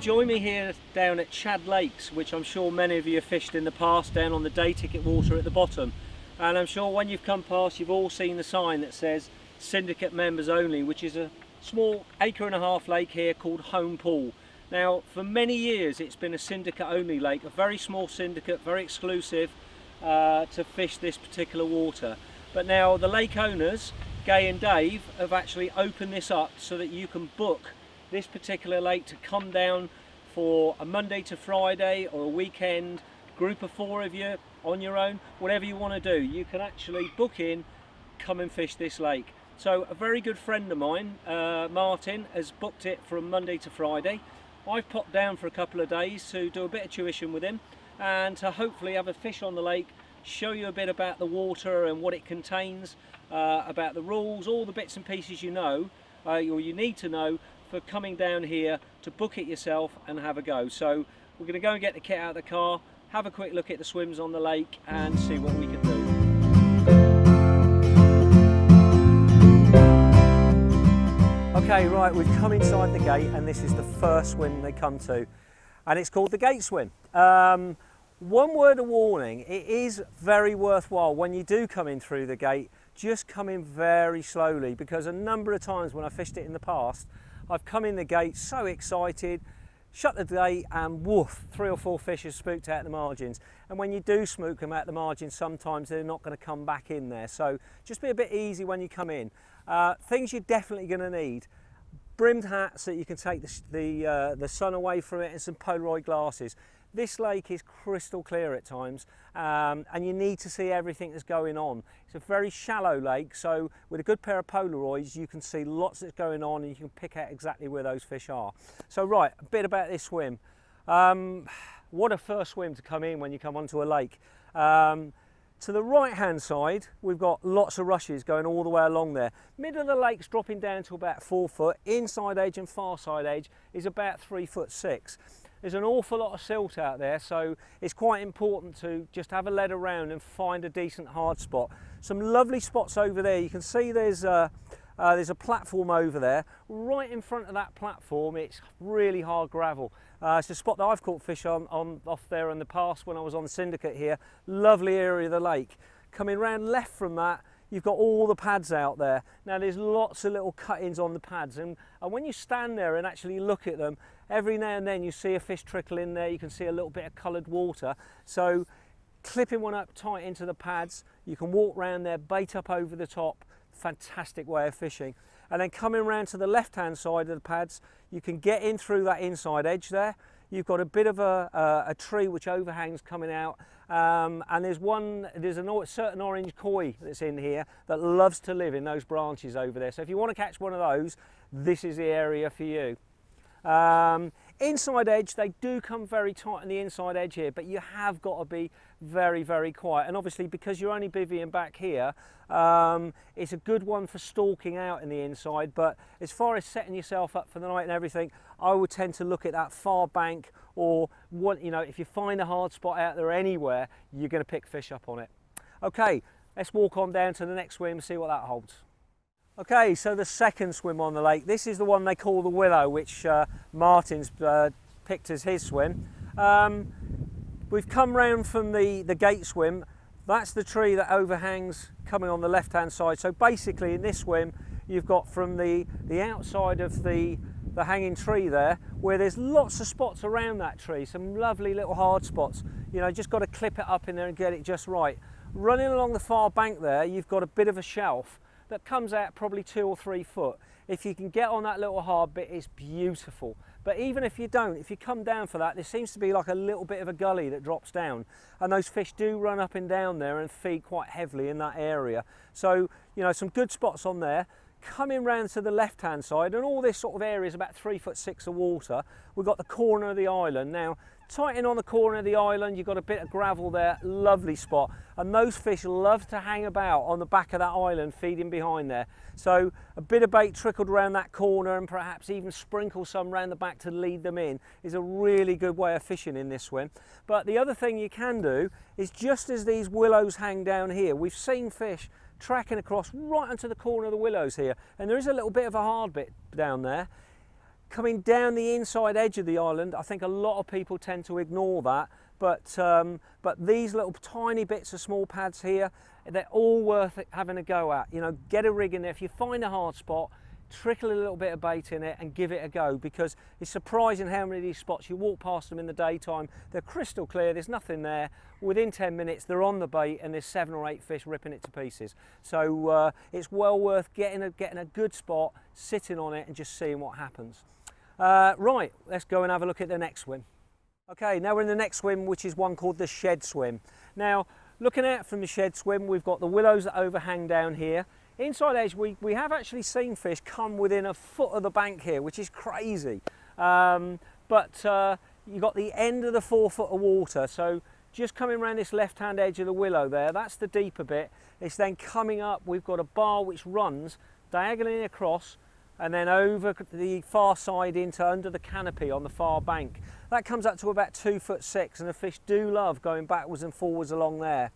join me here down at Chad Lakes, which I'm sure many of you have fished in the past, down on the day ticket water at the bottom. And I'm sure when you've come past, you've all seen the sign that says syndicate members only, which is a small 1.5 acre lake here called Home Pool. Now, for many years it's been a syndicate only lake, a very small syndicate, very exclusive to fish this particular water. But now the lake owners, Gay and Dave, have actually opened this up so that you can book this particular lake to come down for a Monday to Friday or a weekend, group of 4 of you on your own, whatever you want to do. You can actually book in, come and fish this lake. So a very good friend of mine, Martyn, has booked it from Monday to Friday. I've popped down for a couple of days to do a bit of tuition with him and to hopefully have a fish on the lake, show you a bit about the water and what it contains, about the rules, all the bits and pieces you know, or you need to know for coming down here to book it yourself and have a go. So we're going to go and get the kit out of the car, have a quick look at the swims on the lake and see what we can do. Okay, right, we've come inside the gate and this is the first swim they come to, and it's called the gate swim. One word of warning, it is very worthwhile when you do come in through the gate, just come in very slowly, because a number of times when I fished it in the past, I've come in the gate so excited, shut the gate and woof, 3 or 4 fish are spooked out the margins. And when you do spook them at the margins, sometimes they're not going to come back in there. So just be a bit easy when you come in. Things you're definitely going to need: brimmed hat so that you can take the sun away from it, and some Polaroid glasses. This lake is crystal clear at times, and you need to see everything that's going on. It's a very shallow lake, so with a good pair of Polaroids you can see lots that's going on and you can pick out exactly where those fish are. So right, a bit about this swim. What a first swim to come in when you come onto a lake. To the right hand side we've got lots of rushes going all the way along there. Middle of the lake's dropping down to about 4 foot. Inside edge and far side edge is about 3'6". There's an awful lot of silt out there, so it's quite important to just have a lead around and find a decent hard spot. Some lovely spots over there. You can see there's a platform over there. Right in front of that platform it's really hard gravel. It's a spot that I've caught fish on off there in the past when I was on the syndicate here. Lovely area of the lake. Coming round left from that, you've got all the pads out there. Now there's lots of little cut-ins on the pads, and when you stand there and actually look at them, every now and then you see a fish trickle in there, you can see a little bit of coloured water. So clipping one up tight into the pads, you can walk around there, bait up over the top. Fantastic way of fishing. And then coming around to the left hand side of the pads, you can get in through that inside edge there. You've got a bit of a tree which overhangs coming out, and there's a certain orange koi that's in here that loves to live in those branches over there. So if you want to catch one of those, this is the area for you. Inside edge, they do come very tight on the inside edge here, but you have got to be very, very quiet. And obviously because you're only bivvying back here, it's a good one for stalking out in the inside. But as far as setting yourself up for the night and everything, I would tend to look at that far bank, or what, you know, if you find a hard spot out there anywhere, you're going to pick fish up on it. Okay, let's walk on down to the next swim and see what that holds. Okay, so the second swim on the lake, this is the one they call the Willow, which Martyn's picked as his swim. We've come round from the gate swim. That's the tree that overhangs coming on the left hand side. So basically in this swim you've got from the outside of the hanging tree there, where there's lots of spots around that tree, some lovely little hard spots. You know, just got to clip it up in there and get it just right. Running along the far bank there, you've got a bit of a shelf that comes out probably 2 or 3 foot. If you can get on that little hard bit, it's beautiful. But even if you don't, if you come down for that, there seems to be like a little bit of a gully that drops down, and those fish do run up and down there and feed quite heavily in that area. So, you know, some good spots on there. Coming round to the left hand side, and all this sort of area is about 3'6" of water. We've got the corner of the island. Now, tight in on the corner of the island, you've got a bit of gravel there, lovely spot. And those fish love to hang about on the back of that island, feeding behind there. So a bit of bait trickled around that corner, and perhaps even sprinkle some around the back to lead them in, is a really good way of fishing in this swim. But the other thing you can do is, just as these willows hang down here, we've seen fish tracking across right onto the corner of the willows here, and there is a little bit of a hard bit down there. Coming down the inside edge of the island, I think a lot of people tend to ignore that, but these little tiny bits of small pads here, they're all worth having a go at. You know, get a rig in there. If you find a hard spot, trickle a little bit of bait in it and give it a go, because it's surprising how many of these spots, you walk past them in the daytime, they're crystal clear, there's nothing there. Within 10 minutes they're on the bait and there's 7 or 8 fish ripping it to pieces. So it's well worth getting a good spot, sitting on it and just seeing what happens. Right, let's go and have a look at the next swim. Okay, now we're in the next swim, which is one called the shed swim. Now, looking out from the shed swim, we've got the willows that overhang down here. Inside edge, we have actually seen fish come within a foot of the bank here, which is crazy. You've got the end of the 4 foot of water, so just coming around this left-hand edge of the willow there, that's the deeper bit. It's then coming up, we've got a bar which runs diagonally across and then over the far side into under the canopy on the far bank. That comes up to about 2'6", and the fish do love going backwards and forwards along there.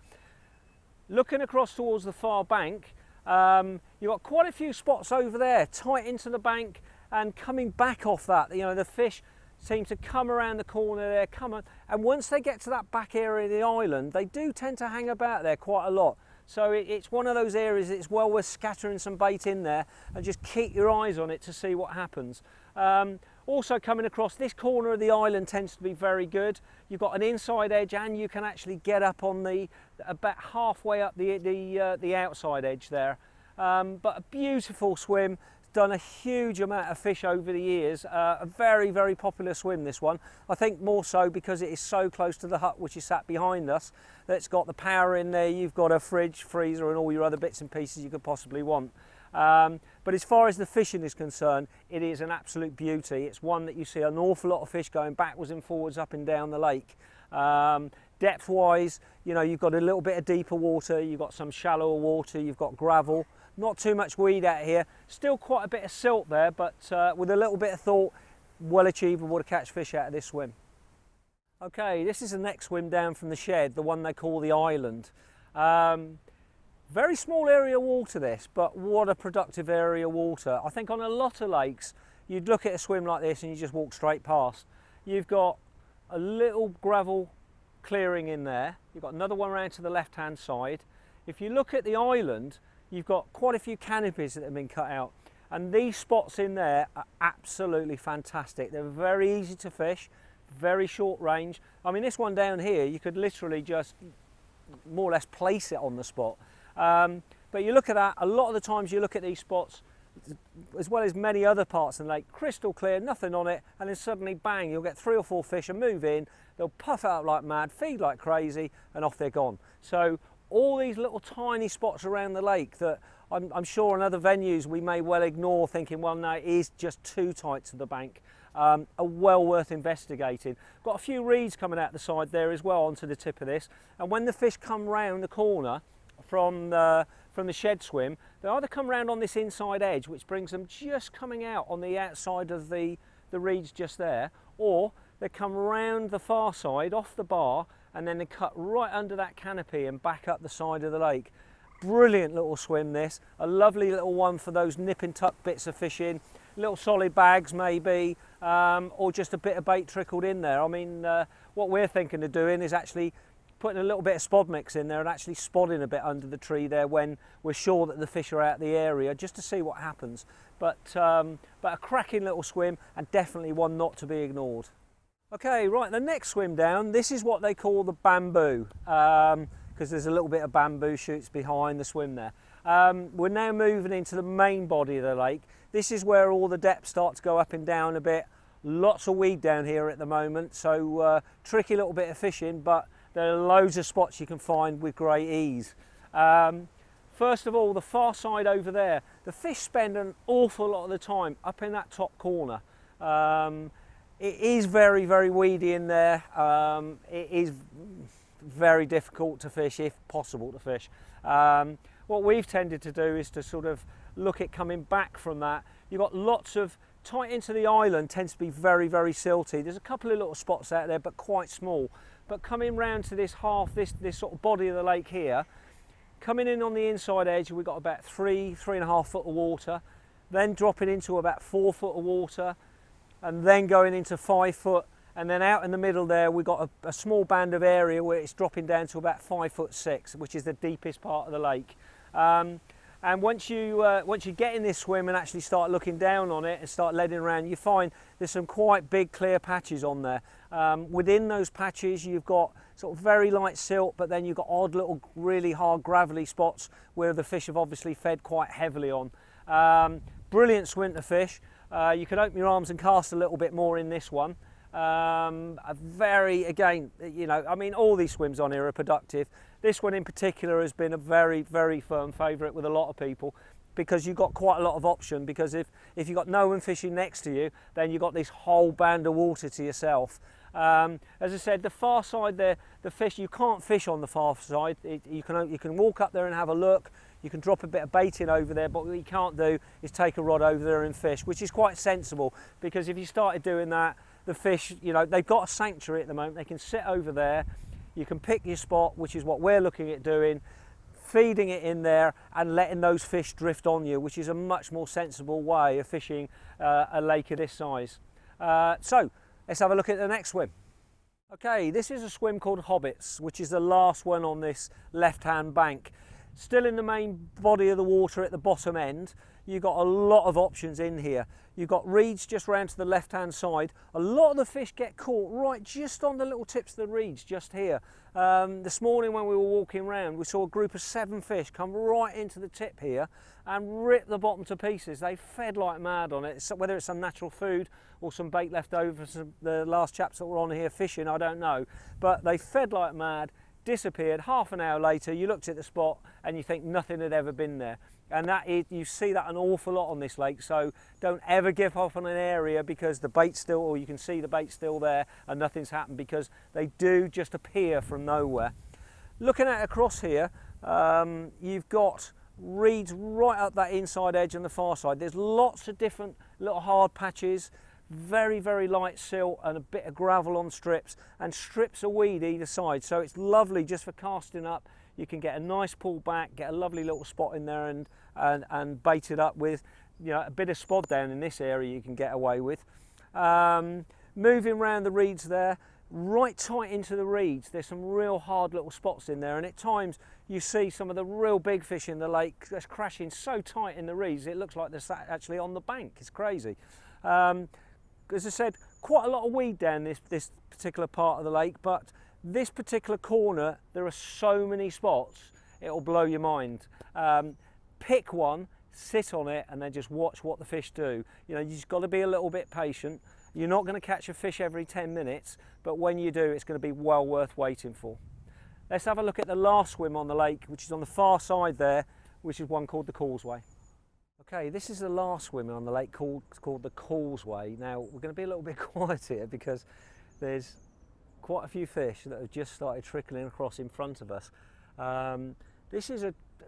Looking across towards the far bank, you've got quite a few spots over there, tight into the bank and coming back off that. You know, the fish seem to come around the corner there, and once they get to that back area of the island, they do tend to hang about there quite a lot. So it's one of those areas it's well worth scattering some bait in there and just keep your eyes on it to see what happens. Also coming across this corner of the island tends to be very good. You've got an inside edge and you can actually get up on the about halfway up the outside edge there. But a beautiful swim. Done a huge amount of fish over the years. A very, very popular swim, this one. I think more so because it is so close to the hut which is sat behind us, that it's got the power in there, you've got a fridge, freezer and all your other bits and pieces you could possibly want. But as far as the fishing is concerned, it is an absolute beauty. It's one that you see an awful lot of fish going backwards and forwards up and down the lake. Depth wise, you know, you've got a little bit of deeper water, you've got some shallower water, you've got gravel. Not too much weed out here, still quite a bit of silt there, but with a little bit of thought, well achievable to catch fish out of this swim. Okay, this is the next swim down from the shed, the one they call the island. Very small area of water this, but what a productive area of water. I think on a lot of lakes, you'd look at a swim like this and you just walk straight past. You've got a little gravel clearing in there, you've got another one around to the left hand side. If you look at the island, you've got quite a few canopies that have been cut out, and these spots in there are absolutely fantastic. They're very easy to fish, very short range. I mean, this one down here, you could literally just more or less place it on the spot. But you look at that, a lot of the times you look at these spots, as well as many other parts of the lake, crystal clear, nothing on it, and then suddenly bang, you'll get 3 or 4 fish and move in, they'll puff out like mad, feed like crazy, and off they're gone. So all these little tiny spots around the lake that I'm sure in other venues we may well ignore, thinking, well, no, it is just too tight to the bank, are well worth investigating. Got a few reeds coming out the side there as well onto the tip of this, and when the fish come round the corner from the shed swim, they either come round on this inside edge, which brings them just coming out on the outside of the reeds just there, or they come round the far side off the bar and then they cut right under that canopy and back up the side of the lake. Brilliant little swim this, a lovely little one for those nip and tuck bits of fishing, little solid bags maybe, or just a bit of bait trickled in there. I mean, what we're thinking of doing is actually putting a little bit of spod mix in there and actually spodding a bit under the tree there when we're sure that the fish are out of the area, just to see what happens. But a cracking little swim, and definitely one not to be ignored. Okay, right, the next swim down, this is what they call the bamboo, because there's a little bit of bamboo shoots behind the swim there. We're now moving into the main body of the lake. This is where all the depths start to go up and down a bit. Lots of weed down here at the moment, so tricky little bit of fishing, but there are loads of spots you can find with great ease. First of all, the far side over there, the fish spend an awful lot of the time up in that top corner. It is very, very weedy in there. It is very difficult to fish, if possible to fish. What we've tended to do is to sort of look at coming back from that. You've got lots of, tight into the island tends to be very, very silty. There's a couple of little spots out there, but quite small. But coming round to this this sort of body of the lake here, coming in on the inside edge, we've got about 3.5 foot of water, then dropping into about 4 foot of water, and then going into 5 foot, and then out in the middle there we've got a small band of area where it's dropping down to about 5'6", which is the deepest part of the lake. And once you get in this swim and actually start looking down on it and start leading around, you find there's some quite big clear patches on there. Within those patches you've got sort of very light silt, but then you've got odd little really hard gravelly spots where the fish have obviously fed quite heavily on. Brilliant swim to fish. You can open your arms and cast a little bit more in this one. Again, you know, I mean, all these swims on here are productive. This one in particular has been a very, very firm favourite with a lot of people, because you've got quite a lot of option, because if you've got no one fishing next to you, then you've got this whole band of water to yourself. As I said, the far side there, the fish, you can't fish on the far side. You can walk up there and have a look. You can drop a bit of bait in over there, but what you can't do is take a rod over there and fish, which is quite sensible, because if you started doing that, the fish, you know, they've got a sanctuary at the moment. They can sit over there. You can pick your spot, which is what we're looking at doing, feeding it in there and letting those fish drift on you, which is a much more sensible way of fishing a lake of this size. So let's have a look at the next swim. Okay, this is a swim called Hobbits, which is the last one on this left-hand bank. Still in the main body of the water at the bottom end. You've got a lot of options in here. You've got reeds just round to the left-hand side. A lot of the fish get caught right just on the little tips of the reeds just here. This morning when we were walking around, we saw a group of 7 fish come right into the tip here and rip the bottom to pieces. They fed like mad on it, whether it's some natural food or some bait left over from the last chaps that were on here fishing, I don't know. But they fed like mad, disappeared. Half an hour later, you looked at the spot and you think nothing had ever been there. And that is, you see that an awful lot on this lake, so don't ever give up on an area because the bait's still, or you can see the bait's still there and nothing's happened, because they do just appear from nowhere. Looking at across here, you've got reeds right up that inside edge on the far side. There's lots of different little hard patches, very, very light silt and a bit of gravel on strips, and strips of weed either side, so it's lovely just for casting up. You can get a nice pull back, get a lovely little spot in there and bait it up with, you know, a bit of spod down in this area you can get away with. Moving around the reeds there, right tight into the reeds, there's some real hard little spots in there, and at times you see some of the real big fish in the lake that's crashing so tight in the reeds it looks like they're sat actually on the bank. It's crazy. As I said, quite a lot of weed down this particular part of the lake, but this particular corner, there are so many spots, it'll blow your mind. Pick one, sit on it, and then just watch what the fish do. You know, you just got to be a little bit patient. You're not going to catch a fish every 10 minutes, but when you do, it's going to be well worth waiting for. Let's have a look at the last swim on the lake, which is on the far side there, which is one called the Causeway. Okay, this is the last swim on the lake called the Causeway. Now, we're going to be a little bit quiet here because there's quite a few fish that have just started trickling across in front of us. This is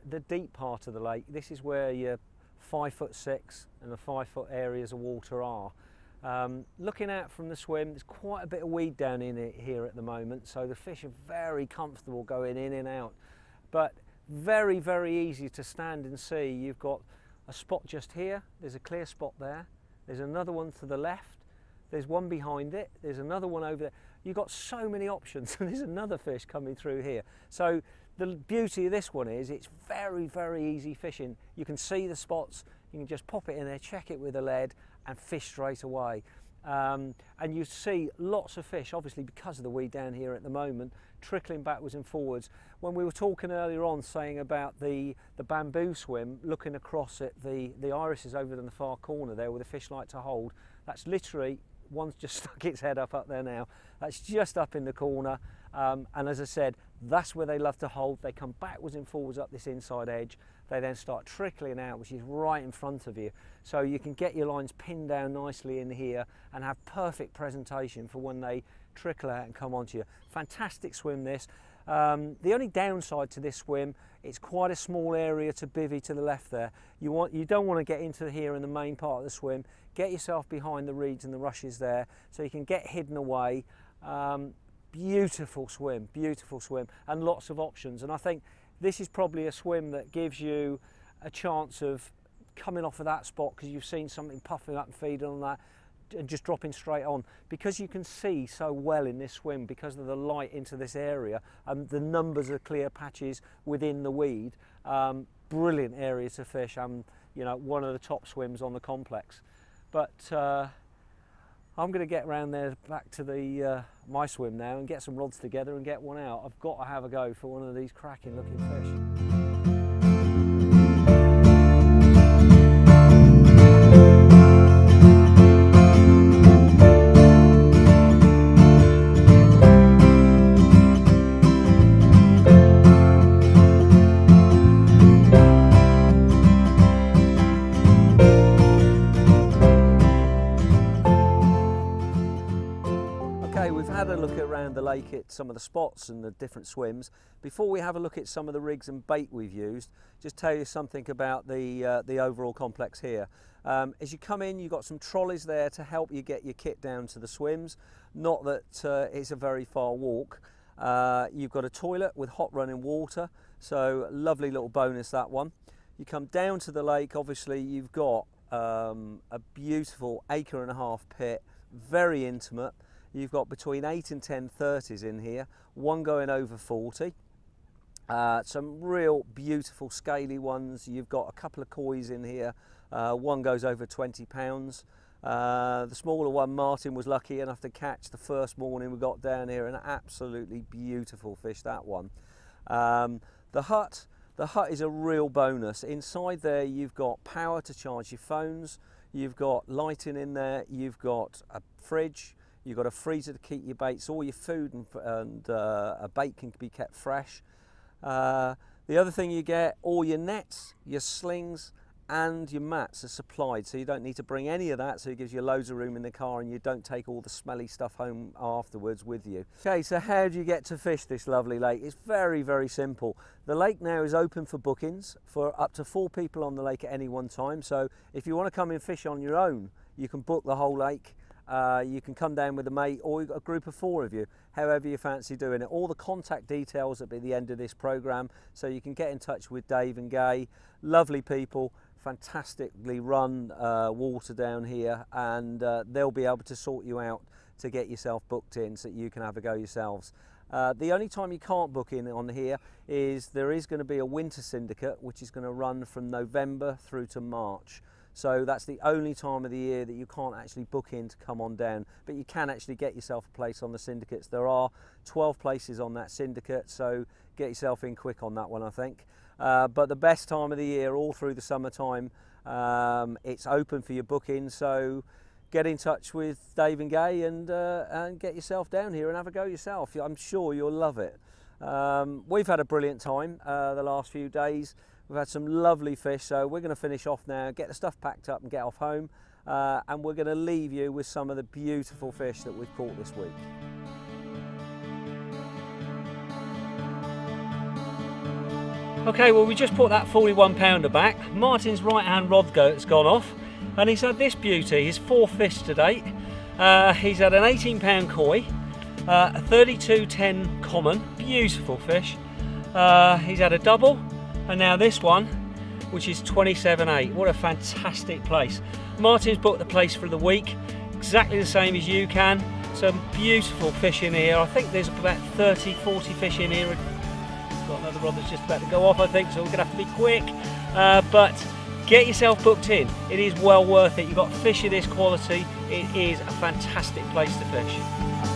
the deep part of the lake. This is where your 5'6" and the 5 foot areas of water are. Looking out from the swim, there's quite a bit of weed down in it here at the moment, so the fish are very comfortable going in and out, but very, very easy to stand and see. You've got a spot just here, there's a clear spot there, there's another one to the left, there's one behind it, there's another one over there. You've got so many options, and there's another fish coming through here. So the beauty of this one is it's very, very easy fishing. You can see the spots, you can just pop it in there, check it with a lead and fish straight away. And you see lots of fish, obviously because of the weed down here at the moment, trickling backwards and forwards. When we were talking earlier on saying about the bamboo swim, looking across at the irises over in the far corner there where the fish like to hold, that's literally, one's just stuck its head up there now. That's just up in the corner, and as I said, that's where they love to hold. They come backwards and forwards up this inside edge. They then start trickling out, which is right in front of you. So you can get your lines pinned down nicely in here and have perfect presentation for when they trickle out and come onto you. Fantastic swim this. The only downside to this swim, it's quite a small area to bivvy to the left there. You don't want to get into here in the main part of the swim. Get yourself behind the reeds and the rushes there so you can get hidden away. Beautiful swim, and lots of options. And I think this is probably a swim that gives you a chance of coming off of that spot because you've seen something puffing up and feeding on that. and just dropping straight on, because you can see so well in this swim because of the light into this area and the numbers of clear patches within the weed. Brilliant area to fish, and you know, one of the top swims on the complex. But I'm going to get around there back to the my swim now and get some rods together and get one out. I've got to have a go for one of these cracking looking fish. We've had a look around the lake at some of the spots and the different swims. Before we have a look at some of the rigs and bait we've used, just tell you something about the overall complex here. As you come in, you've got some trolleys there to help you get your kit down to the swims. Not that it's a very far walk. You've got a toilet with hot running water, so lovely little bonus, that one. You come down to the lake, obviously you've got a beautiful 1.5 acre pit, very intimate. You've got between 8 and 10 30s in here, one going over 40. Some real beautiful scaly ones. You've got a couple of kois in here. One goes over 20 pounds. The smaller one, Martyn was lucky enough to catch the first morning we got down here, an absolutely beautiful fish, that one. The hut is a real bonus. Inside there you've got power to charge your phones, you've got lighting in there, you've got a fridge, you've got a freezer to keep your baits. All your food and a bait can be kept fresh. The other thing you get, all your nets, your slings and your mats are supplied, so you don't need to bring any of that, so it gives you loads of room in the car and you don't take all the smelly stuff home afterwards with you. Okay, so how do you get to fish this lovely lake? It's very, very simple. The lake now is open for bookings for up to 4 people on the lake at any one time, so if you want to come and fish on your own, you can book the whole lake. You can come down with a mate or a group of 4 of you, however you fancy doing it. All the contact details will be at the end of this programme, so you can get in touch with Dave and Gay. Lovely people, fantastically run water down here, and they'll be able to sort you out to get yourself booked in so that you can have a go yourselves. The only time you can't book in on here is there is going to be a winter syndicate which is going to run from November through to March. So that's the only time of the year that you can't actually book in to come on down, but you can actually get yourself a place on the syndicates. There are 12 places on that syndicate, so get yourself in quick on that one, I think. But the best time of the year, all through the summertime, it's open for your booking, so get in touch with Dave and Gay and get yourself down here and have a go yourself. I'm sure you'll love it. We've had a brilliant time the last few days. We've had some lovely fish, so we're going to finish off now, get the stuff packed up and get off home, and we're going to leave you with some of the beautiful fish that we've caught this week. Okay, well we just put that 41 pounder back. Martyn's right hand rod goat's gone off, and he's had this beauty, his 4th fish to date. He's had an 18 pound koi, a 32.10 common, beautiful fish. He's had a double, and now this one, which is 27.8. What a fantastic place. Martyn's booked the place for the week, exactly the same as you can. Some beautiful fish in here. I think there's about 30, 40 fish in here. Got another rod that's just about to go off, I think, so we're going to have to be quick. But get yourself booked in. It is well worth it. You've got fish of this quality. It is a fantastic place to fish.